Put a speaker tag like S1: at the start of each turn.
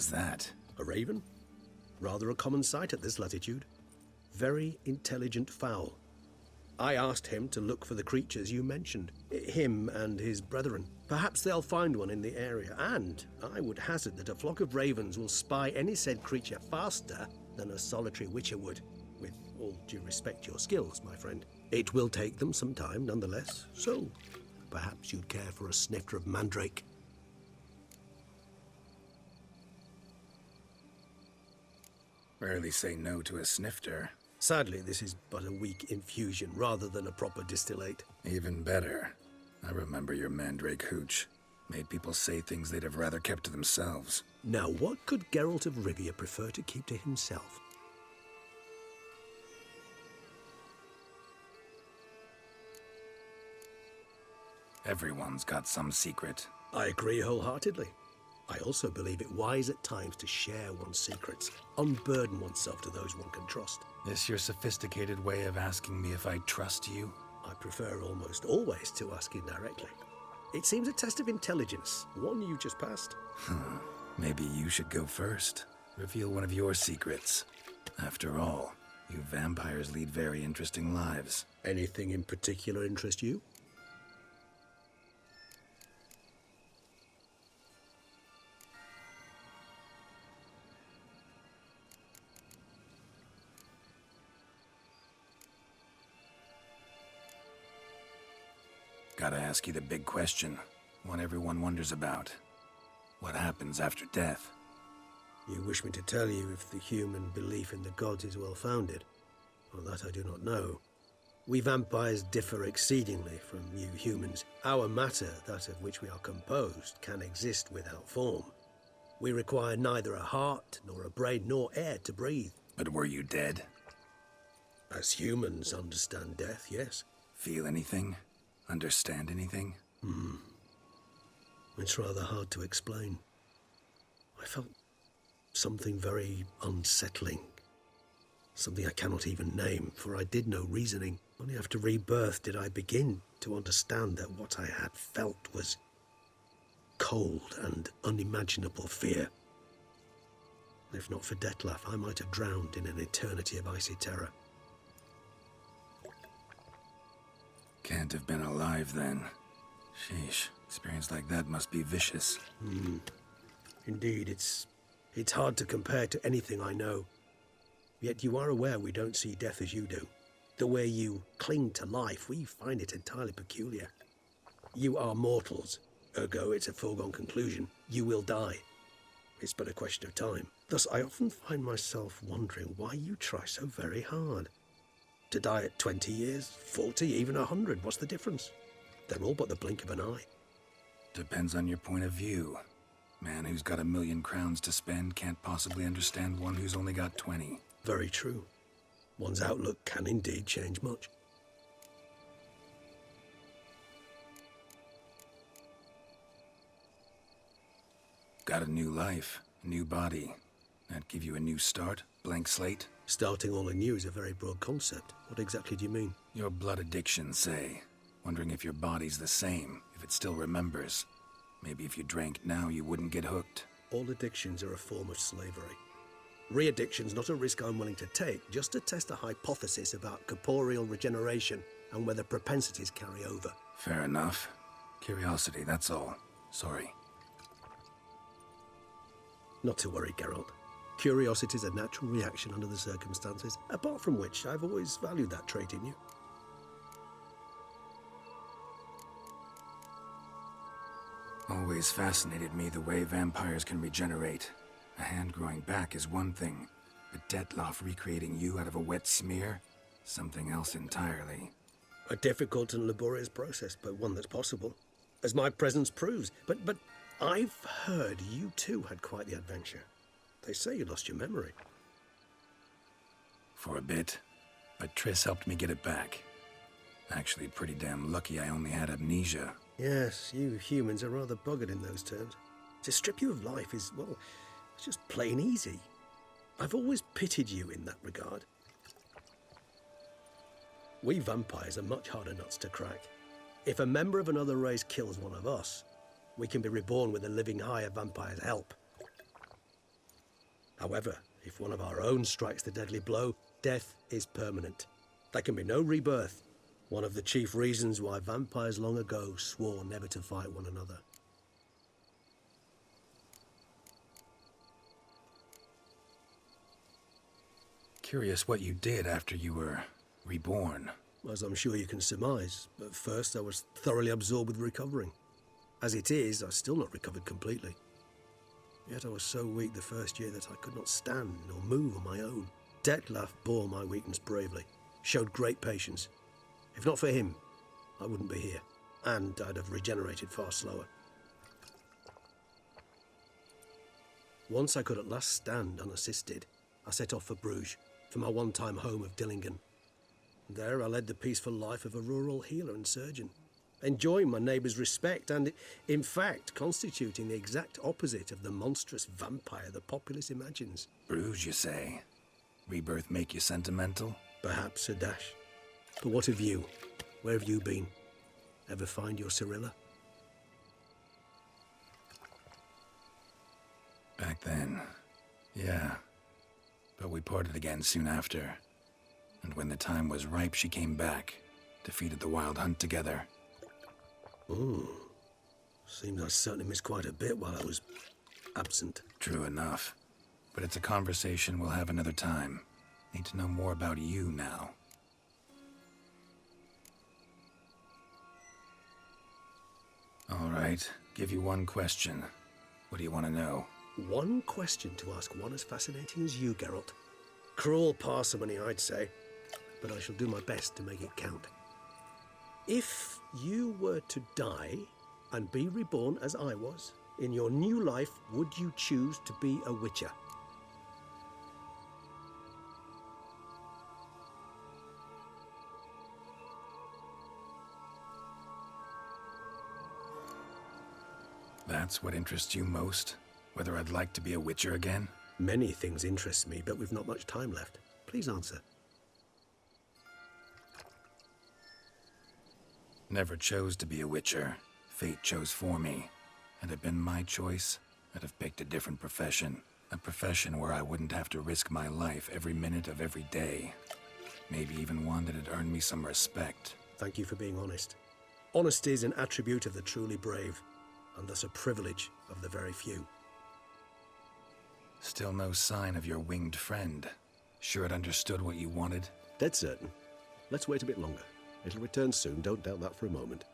S1: was that?
S2: A raven? Rather a common sight at this latitude. Very intelligent fowl. I asked him to look for the creatures you mentioned. Him and his brethren. Perhaps they'll find one in the area, and I would hazard that a flock of ravens will spy any said creature faster than a solitary witcher would. With all due respect to your skills, my friend. It will take them some time, nonetheless, so perhaps you'd care for a snifter of mandrake.
S1: Rarely say no to a snifter.
S2: Sadly, this is but a weak infusion rather than a proper distillate.
S1: Even better. I remember your mandrake hooch. Made people say things they'd have rather kept to themselves.
S2: Now, what could Geralt of Rivia prefer to keep to himself?
S1: Everyone's got some secret.
S2: I agree wholeheartedly. I also believe it wise at times to share one's secrets, unburden oneself to those one can trust.
S1: This your sophisticated way of asking me if I trust you?
S2: I prefer almost always to ask indirectly. It seems a test of intelligence, one you just passed.
S1: Maybe you should go first. Reveal one of your secrets. After all, you vampires lead very interesting lives.
S2: Anything in particular interest you?
S1: Gotta ask you the big question, one everyone wonders about. What happens after death?
S2: You wish me to tell you if the human belief in the gods is well-founded? Well, that I do not know. We vampires differ exceedingly from you humans. Our matter, that of which we are composed, can exist without form. We require neither a heart, nor a brain, nor air to breathe.
S1: But were you dead?
S2: As humans understand death, yes.
S1: Feel anything? Understand anything?
S2: It's rather hard to explain. I felt something very unsettling. Something I cannot even name, for I did no reasoning. Only after rebirth did I begin to understand that what I had felt was cold and unimaginable fear. If not for Detlef, I might have drowned in an eternity of icy terror.
S1: Can't have been alive then. Sheesh, experience like that must be vicious.
S2: Indeed, it's hard to compare to anything I know. Yet you are aware we don't see death as you do. The way you cling to life, we find it entirely peculiar. You are mortals, ergo it's a foregone conclusion. You will die. It's but a question of time. Thus, I often find myself wondering why you try so very hard. To die at 20 years, 40, even 100, what's the difference? They're all but the blink of an eye.
S1: Depends on your point of view. Man who's got 1,000,000 crowns to spend can't possibly understand one who's only got 20.
S2: Very true. One's outlook can indeed change much.
S1: Got a new life, a new body. That give you a new start? Blank slate?
S2: Starting all anew is a very broad concept. What exactly do you mean?
S1: Your blood addiction, say. Wondering if your body's the same, if it still remembers. Maybe if you drank now, you wouldn't get hooked.
S2: All addictions are a form of slavery. Re-addiction's not a risk I'm willing to take, just to test a hypothesis about corporeal regeneration and whether propensities carry over.
S1: Fair enough. Curiosity, that's all. Sorry.
S2: Not to worry, Geralt. Curiosity is a natural reaction under the circumstances, apart from which I've always valued that trait in you.
S1: Always fascinated me the way vampires can regenerate. A hand growing back is one thing, but Detlef recreating you out of a wet smear? Something else entirely.
S2: A difficult and laborious process, but one that's possible, as my presence proves. But I've heard you too had quite the adventure. They say you lost your memory.
S1: For a bit, but Triss helped me get it back. Actually pretty damn lucky I only had amnesia.
S2: Yes, you humans are rather buggered in those terms. To strip you of life is, well, it's just plain easy. I've always pitied you in that regard. We vampires are much harder nuts to crack. If a member of another race kills one of us, we can be reborn with a living high of vampire's help. However, if one of our own strikes the deadly blow, death is permanent. There can be no rebirth. One of the chief reasons why vampires long ago swore never to fight one another.
S1: Curious what you did after you were reborn.
S2: As I'm sure you can surmise, at first I was thoroughly absorbed with recovering. As it is, I've still not recovered completely. Yet I was so weak the first year that I could not stand or move on my own. Detlef bore my weakness bravely, showed great patience. If not for him, I wouldn't be here, and I'd have regenerated far slower. Once I could at last stand unassisted, I set off for Bruges, for my one-time home of Dillingen. There I led the peaceful life of a rural healer and surgeon, enjoying my neighbours' respect and, in fact, constituting the exact opposite of the monstrous vampire the populace imagines.
S1: Bruges, you say? Rebirth make you sentimental?
S2: Perhaps a dash. But what of you? Where have you been? Ever find your Cyrilla?
S1: Back then, yeah. But we parted again soon after. And when the time was ripe, she came back, defeated the Wild Hunt together.
S2: Ooh. Seems I certainly missed quite a bit while I was absent.
S1: True enough. But it's a conversation we'll have another time. Need to know more about you now. All right, give you one question. What do you want to know?
S2: One question to ask one as fascinating as you, Geralt. Cruel parsimony, I'd say, but I shall do my best to make it count. If you were to die and be reborn as I was, in your new life, would you choose to be a Witcher?
S1: That's what interests you most? Whether I'd like to be a Witcher again?
S2: Many things interest me, but we've not much time left. Please answer.
S1: Never chose to be a Witcher. Fate chose for me. Had it been my choice, I'd have picked a different profession. A profession where I wouldn't have to risk my life every minute of every day. Maybe even one that'd earn me some respect.
S2: Thank you for being honest. Honesty is an attribute of the truly brave, and thus a privilege of the very few.
S1: Still no sign of your winged friend. Sure it understood what you wanted?
S2: Dead certain. Let's wait a bit longer. It'll return soon, don't doubt that for a moment.